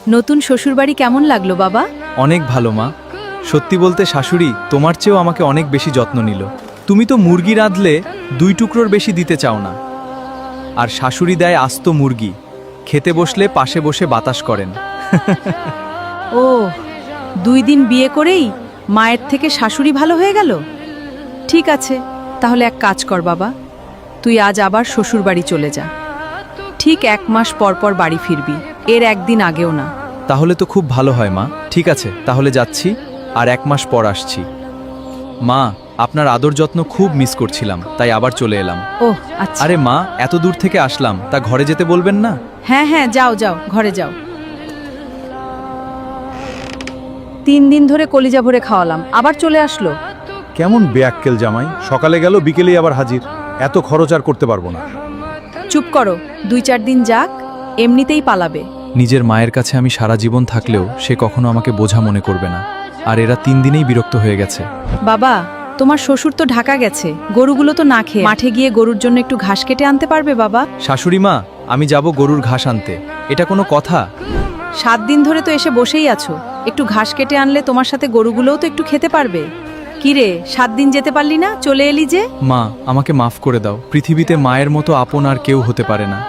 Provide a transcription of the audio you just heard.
নতুন শ্বশুরবাড়ি কেমন লাগলো বাবা? অনেক ভালো মা। সত্যি বলতে শাশুড়ি তোমার চেয়েও আমাকে অনেক বেশি যত্ন নিল। তুমি তো মুরগি রাঁধলে 2 টুকরোর বেশি দিতে চাও না, আর শাশুড়ি দেয় আস্ত মুরগি, খেতে বসলে পাশে বসে বাতাস করেন। ও, 2 দিন বিয়ে করেই মায়ের থেকে শাশুড়ি ভালো হয়ে গেল। ঠিক আছে, তাহলে এক কাজ কর বাবা, তুই আজ আবার শ্বশুরবাড়ি চলে যা। ঠিক 1 মাস পর পর বাড়ি ফিরবি, এর একদিন আগেও না। তাহলে তো খুব ভালো হয় মা। ঠিক আছে, তাহলে যাচ্ছি, আর 1 মাস পর আসছি। মা, আপনার আদর যত্ন খুব মিস করছিলাম, তাই আবার চলে এলাম। ওহ আচ্ছা। আরে মা, এত দূর থেকে আসলাম, তা ঘরে যেতে বলবেন না? হ্যাঁ হ্যাঁ, যাও যাও, ঘরে যাও। 3 দিন ধরে কলিজা ভরে খাওয়ালাম, আবার চলে আসলো। কেমন বেয়াক্কেল জামাই, সকালে গেল বিকেলেই আবার হাজির। এত খরচ আর করতে পারবো না। চুপ করো, 2-4 দিন যাক, এমনিতেই পালাবে। নিজের মায়ের কাছে আমি সারা জীবন থাকলেও সে কখনো আমাকে বোঝা মনে করবে না, আর এরা 3 দিনেই বিরক্ত হয়ে গেছে। বাবা, তোমার শ্বশুর তো ঢাকা গেছে, গরুগুলো তো না খেয়ে মাঠে গিয়ে গরুর জন্য একটু ঘাস কেটে আনতে পারবে বাবা? শাশুড়ি মা, আমি যাব গরুর ঘাস আনতে, এটা কোনো কথা? 7 দিন ধরে তো এসে বসেই আছো, একটু ঘাস কেটে আনলে তোমার সাথে গরুগুলোও তো একটু খেতে পারবে। কি রে, 7 দিন যেতে পারলি না, চলে এলি যে? মা, আমাকে মাফ করে দাও। পৃথিবীতে মায়ের মতো আপন আর কেউ হতে পারে না।